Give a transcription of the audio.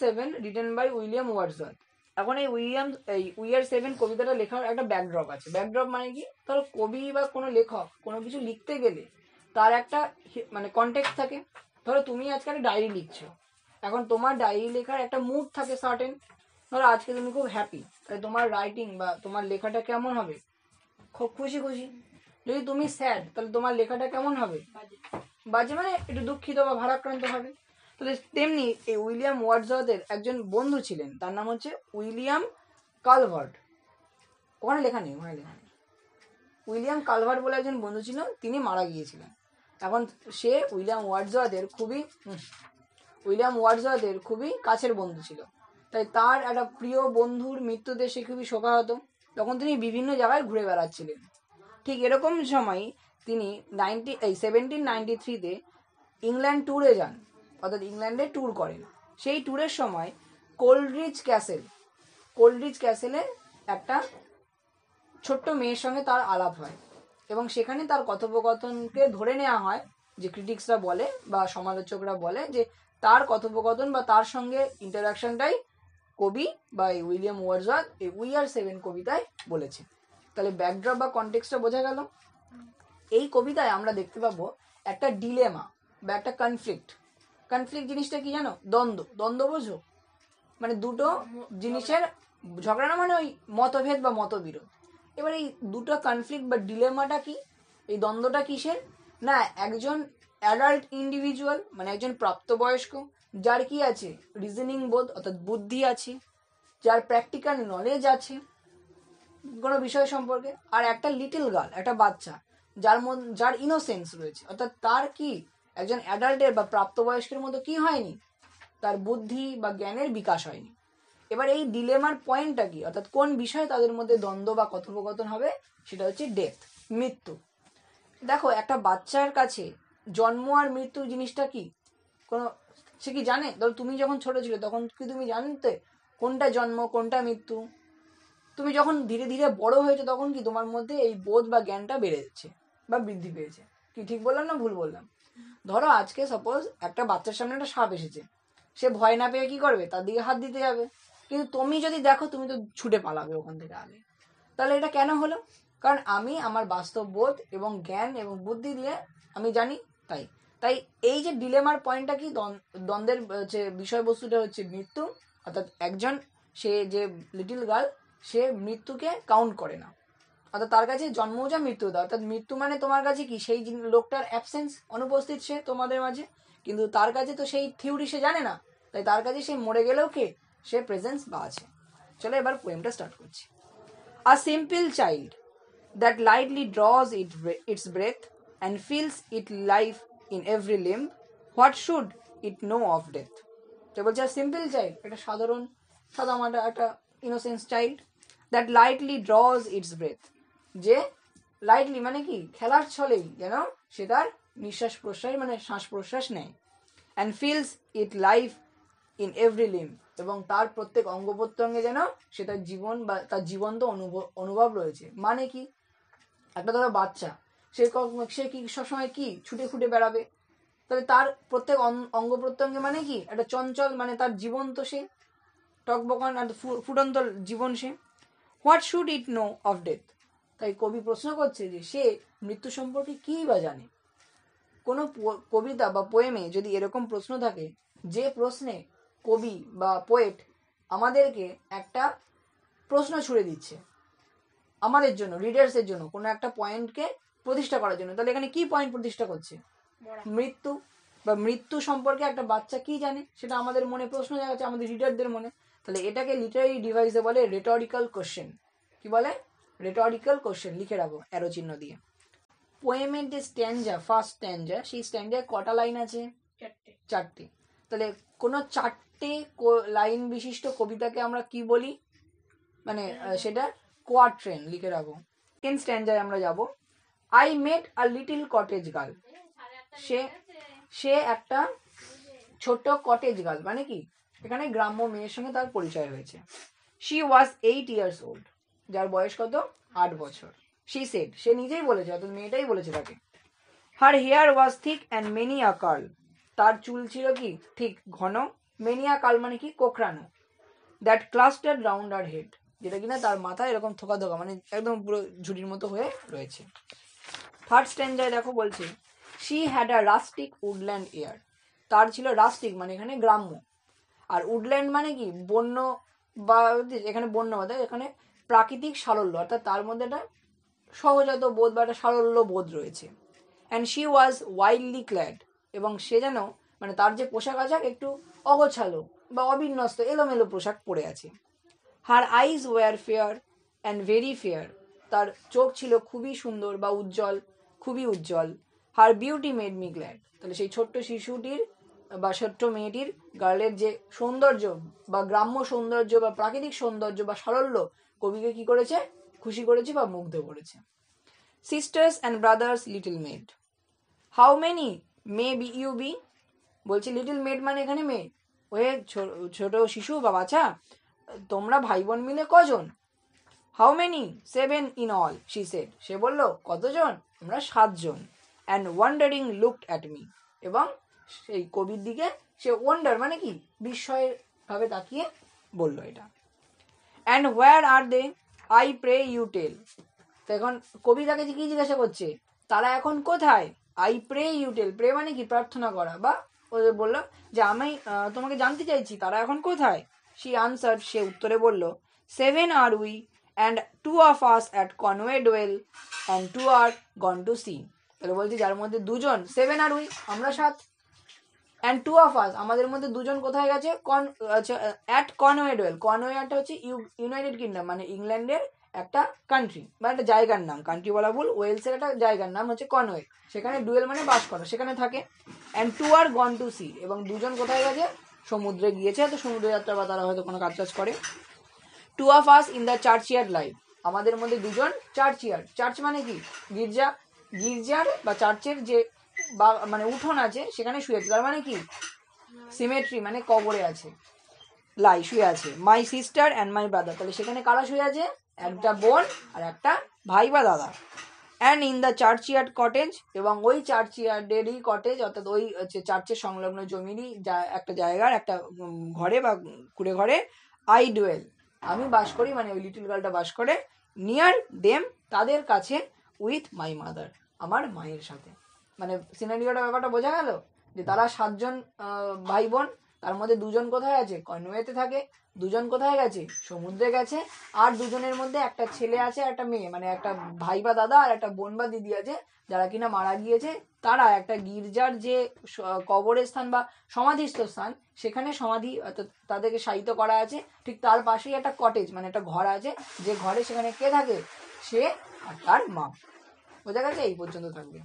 7 written by William Wordsworth. এখন এই we are 7 কবিতাটা লেখার একটা ব্যাকড্রপ আছে। ব্যাকড্রপ মানে কি, ধরো কবি বা কোনো লেখক কোনো কিছু লিখতে গেলে তার একটা মানে কনটেক্সট থাকে। ধরো তুমি আজকে একটা ডায়েরি লিখছো, এখন তোমার ডায়েরি লেখার একটা মুড থাকে সার্টেন। ধরো আজকে তুমি খুব হ্যাপি, তাই তোমার রাইটিং বা তোমার লেখাটা কেমন হবে, খুব খুশি খুশি। যদি তুমি স্যাড, তাহলে তোমার লেখাটা কেমন হবে, বাজে, মানে একটু দুঃখিত বা ভারাক্রান্ত হবে। তাহলে তেমনি এই উইলিয়াম ওয়ার্ডসওয়ার্থের একজন বন্ধু ছিলেন, তার নাম হচ্ছে উইলিয়াম কালভার্ট। ওখানে লেখা নেই, উইলিয়াম কালভার্ট বলে একজন বন্ধু ছিল, তিনি মারা গিয়েছিলেন। এখন সে উইলিয়াম ওয়ার্ডসওয়ার্থের খুবই কাছের বন্ধু ছিল। তাই তার একটা প্রিয় বন্ধুর মৃত্যুতে সে খুবই শোকাহত। তখন তিনি বিভিন্ন জায়গায় ঘুরে বেড়াচ্ছিলেন। ঠিক এরকম সময় তিনি 1793-তে ইংল্যান্ড ট্যুরে যান, অর্থাৎ ইংল্যান্ডে ট্যুর করেন। সেই ট্যুরের সময় কোল্ডরিচ ক্যাসেলে একটা ছোট্ট মেয়ের সঙ্গে তার আলাপ হয়, এবং সেখানে তার কথোপকথনকে ধরে নেওয়া হয়, যে ক্রিটিক্সরা বলে বা সমালোচকরা বলে যে তার কথোপকথন বা তার সঙ্গে ইন্টারাকশনটাই কবি বা এই উইলিয়াম ওয়ার্ডসওয়ার্থ এই উই আর 7 কবিতায় বলেছে। তাহলে ব্যাকড্রপ বা কনটেক্সটটা বোঝা গেল। এই কবিতায় আমরা দেখতে পাবো একটা ডিলেমা বা একটা কনফ্লিক্ট জিনিসটা কি জানো? দ্বন্দ্ব বোঝো, মানে দুটো জিনিসের ঝগড়া না, মানে ওই মতভেদ বা মতবিরোধ। এবার এই দুটো কনফ্লিক্ট বা ডিলেমাটা কি, এই দ্বন্দ্বটা কিসের না, একজন অ্যাডাল্ট ইন্ডিভিজুয়াল মানে একজন প্রাপ্তবয়স্ক, যার কি আছে রিজনিং বোধ অর্থাৎ বুদ্ধি আছে, যার প্র্যাকটিক্যাল নলেজ আছে কোনো বিষয় সম্পর্কে, আর একটা লিটল গার্ল, একটা বাচ্চা, যার ইনোসেন্স রয়েছে, অর্থাৎ তার কি একজন অ্যাডাল্টের বা প্রাপ্তবয়স্কের মতো কি হয়নি, তার বুদ্ধি বা জ্ঞানের বিকাশ হয়নি। এবার এই ডিলেমার পয়েন্টটা কি, অর্থাৎ কোন বিষয়ে তাদের মধ্যে দ্বন্দ্ব বা কথোপকথন হবে, সেটা হচ্ছে ডেথ, মৃত্যু। দেখো একটা বাচ্চার কাছে জন্ম আর মৃত্যু জিনিসটা কি কোনো, সে কি জানে? ধরো তুমি যখন ছোট ছিলে তখন কি তুমি জানতে কোনটা জন্ম কোনটা মৃত্যু? তুমি যখন ধীরে ধীরে বড় হয়েছে তখন কি তোমার মধ্যে এই বোধ বা জ্ঞানটা বেড়ে যাচ্ছে বা বৃদ্ধি পেয়েছে। কি ঠিক বললাম না ভুল বললাম? ধরো আজকে সাপোজ একটা বাচ্চার সামনে একটা সাপ এসেছে, সে ভয় না পেয়ে কি করবে, তার দিকে হাত দিতে যাবে। কিন্তু তুমি যদি দেখো, তুমি তো ছুটে পালাবে ওখান থেকে আগে। তাহলে এটা কেন হলো? কারণ আমি আমার বাস্তব বোধ এবং জ্ঞান এবং বুদ্ধি দিয়ে আমি জানি। তাই তাই এই যে ডিলেমার পয়েন্টটা কি, দ্বন্দ্বের হচ্ছে বিষয়বস্তুটা হচ্ছে মৃত্যু, অর্থাৎ একজন সে যে লিটল গার্ল, সে মৃত্যুকে কাউন্ট করে না, অর্থাৎ তার কাছে জন্মজা মৃত্যু দাও, অর্থাৎ মৃত্যু মানে তোমার কাছে কি সেই লোকটার অ্যাবসেন্স, অনুপস্থিত সে তোমাদের মাঝে, কিন্তু তার কাছে তো সেই থিওরি সে জানে না। তাই তার কাছে সে মরে গেলেও কে, সে প্রেজেন্স বা আছে। চলো এবার পোয়েমটা স্টার্ট করছি। A simple child that lightly draws its breath and feels it life in every limb, what should it know of death? তো বলছে a simple child, একটা সাধারণ সাদামাটা একটা innocence child, that lightly draws its breath, যে lightly মানে কি খেলার ছলেই যেন সে তার নিঃশ্বাস প্রশ্বাস মানে শ্বাস প্রশ্বাস নেয়, and feels it life in every limb, এবং তার প্রত্যেক অঙ্গ প্রত্যঙ্গে যেন সে তার জীবন বা তার জীবন্ত অনুভব রয়েছে। মানে কি, একটা ধরো বাচ্চা, সে কি সবসময় কি ছুটে ফুটে বেড়াবে, তাহলে তার প্রত্যেক অঙ্গ প্রত্যঙ্গে মানে কি একটা চঞ্চল, মানে তার জীবন্ত সে টকবকান আর ফুটন্ত জীবন সে। What should it know of death? তাই কবি প্রশ্ন করছে যে সে মৃত্যু সম্পর্কে কি বা জানে। কোনো কবিতা বা পোয়েমে যদি এরকম প্রশ্ন থাকে, যে প্রশ্নে কবি বা পোয়েট আমাদেরকে একটা প্রশ্ন ছুড়ে দিচ্ছে আমাদের জন্য, রিডার্সের জন্য, কোনো একটা পয়েন্টকে প্রতিষ্ঠা করার জন্য, তাহলে এখানে কি পয়েন্ট প্রতিষ্ঠা করছে? মৃত্যু। বা মৃত্যু সম্পর্কে একটা বাচ্চা কি জানে, সেটা আমাদের মনে প্রশ্ন জাগাচ্ছে, আমাদের রিডারদের মনে। তাহলে এটাকে লিটারারি ডিভাইসে বলে রেটরিক্যাল কোশ্চেন। কি বলে? রেটরিক্যাল কোশ্চেন। লিখে রাখো অ্যারো চিহ্ন দিয়ে। পোয়েমের যে স্ট্যান্ডা, ফার্স্ট স্ট্যান্ডা, সেই স্ট্যান্ডায় কটা লাইন আছে? চারটে। তাহলে কোনো চারটে লাইন বিশিষ্ট কবিতাকে আমরা কি বলি, মানে সেটা কোয়াট্রেন। লিখে রাখো। সেকেন্ড স্ট্যান্ডায় আমরা যাব। I met a little cottage girl, সে একটা ছোট কটেজ গার্ল, মানে কি এখানে গ্রাম্য মেয়ের সঙ্গে তার পরিচয় হয়েছে। শি ওয়াজ 8 years old, যার বয়স কত? 8 বছর। শি সেড, সে নিজেই বলেছে, অর্থাৎ মেয়েটাই বলেছে তাকে। Her hair was thick and many a curl, তার চুল ছিল কি ঠিক ঘন মেনিয়া কাল মানে কি কোকড়ানো, that clustered round her head, যেটা কিনা তার মাথায় এরকম থোকা থোকা মানে একদম পুরো ঝুড়ির মতো হয়ে রয়েছে। থার্ড স্ট্যান্ডায় দেখো বলছে she had a rustic woodland air, তার ছিল রাস্টিক মানে এখানে গ্রাম্য, আর উডল্যান্ড মানে কি বন্য, বা এখানে বন্য মানে এখানে প্রাকৃতিক সারল্য, অর্থাৎ তার মধ্যে একটা সহজাত বোধ বা একটা সারল্য বোধ রয়েছে। And she was wildly clad, এবং সে যেন মানে তার যে পোশাক আশাক একটু অগোছালো বা অবিন্যস্ত এলোমেলো পোশাক পরে আছে। Her eyes were fair and very fair, তার চোখ ছিল খুবই সুন্দর বা উজ্জ্বল, খুবই উজ্জ্বল। Her beauty made me glad, তাহলে সেই ছোট্ট শিশুটির বা ছোট্ট মেয়েটির গার্লের যে সৌন্দর্য বা গ্রাম্য সৌন্দর্য বা প্রাকৃতিক সৌন্দর্য বা সারল্য কবিকে কি করেছে, খুশি করেছে বা মুগ্ধ করেছে। Sisters and brothers little maid, how many may be you be, বলছে লিটল মেড মানে এখানে মেয়ে, ওয়ে ছোট শিশু বা বাচ্চা, তোমরা ভাই বোন মিলে কজন? How many? 7 in all, she said, সে বলল কতজন? আমরা 7 জন। And wondering looked at me, এবং সেই কবির দিকে সে ওয়ান্ডার মানে কি বিস্ময়ের ভাবে তাকিয়ে বলল এটা। And where are they, I pray you tell, তো এখন কবি তাকে কি জিজ্ঞাসা করছে, তারা এখন কোথায়? I pray you tell, pray মানে কি প্রার্থনা করা, বা ও বললো যে আমি তোমাকে জানতে চাইছি তারা এখন কোথায়। শি আনসার, সে উত্তরে বলল 7 are we and 2 of us at Conway dwell and 2 are gone to sea, তাহলে বলছি যার মধ্যে 2 জন, 7 আর উই আমরা 7, অ্যান্ড 2 অফ আস আমাদের মধ্যে 2 জন কোথায় গেছে, অ্যাট কনওয়ে ডোয়েল, কনওয়েটা হচ্ছে ইউনাইটেড কিংডম মানে ইংল্যান্ডের একটা কান্ট্রি বা একটা জায়গার নাম, কান্ট্রি বলা ভুল, ওয়েলসের একটা জায়গার নাম হচ্ছে কনওয়ে, সেখানে ডুয়েল মানে বাস করা, সেখানে থাকে। And 2 are gone to sea, এবং 2 জন কোথায় গেছে, সমুদ্রে গিয়েছে, তো সমুদ্র যাত্রা বা তারা হয়তো কোনো কাজ টাজ করে। 2 of us in the churchyard lie, আমাদের মধ্যে 2 জন চার্চিয়ার্ড, চার্চ মানে কি গির্জা, গির্জার বা চার্চের যে বা মানে উঠোন আছে সেখানে শুয়েছে, তার মানে কি সিমেট্রি মানে কবরে আছে, লাই শুয়ে আছে। My sister and my brother, তাহলে সেখানে কারা শুয়ে আছে, একটা বোন আর একটা ভাই বা দাদা। অ্যান্ড ইন দ্য চার্চিয়ার্ড কটেজ, এবং ওই চার্চিয়ার্ডেরই কটেজ, অর্থাৎ ওই হচ্ছে চার্চের সংলগ্ন জমিরই একটা জায়গার একটা ঘরে বা কুড়ে ঘরে, আই ডুয়েল আমি বাস করি, মানে ওই লিটল গার্লটা বাস করে। নিয়ার দেম তাদের কাছে, উইথ মাই মাদার আমার মায়ের সাথে, মানে সিনারিওটা ব্যাপারটা বোঝা গেল যে তারা 7 জন ভাই বোন, তার মধ্যে 2 জন কোথায় আছে, কনওয়েতে থাকে, 2 জন কোথায় গেছে, সমুদ্রে গেছে, আর 2 জনের মধ্যে একটা ছেলে আছে একটা মেয়ে, মানে একটা ভাই বা দাদা আর একটা বোন বা দিদি আছে, যারা কিনা মারা গিয়েছে, তারা একটা গির্জার যে কবরের স্থান বা সমাধিস্থ স্থান সেখানে সমাধি তাদেরকে শায়িত করা আছে, ঠিক তার পাশেই একটা কটেজ মানে একটা ঘর আছে, যে ঘরে সেখানে কে থাকে, সে আর তার মা। বোঝা গেছে, এই পর্যন্ত থাকবে।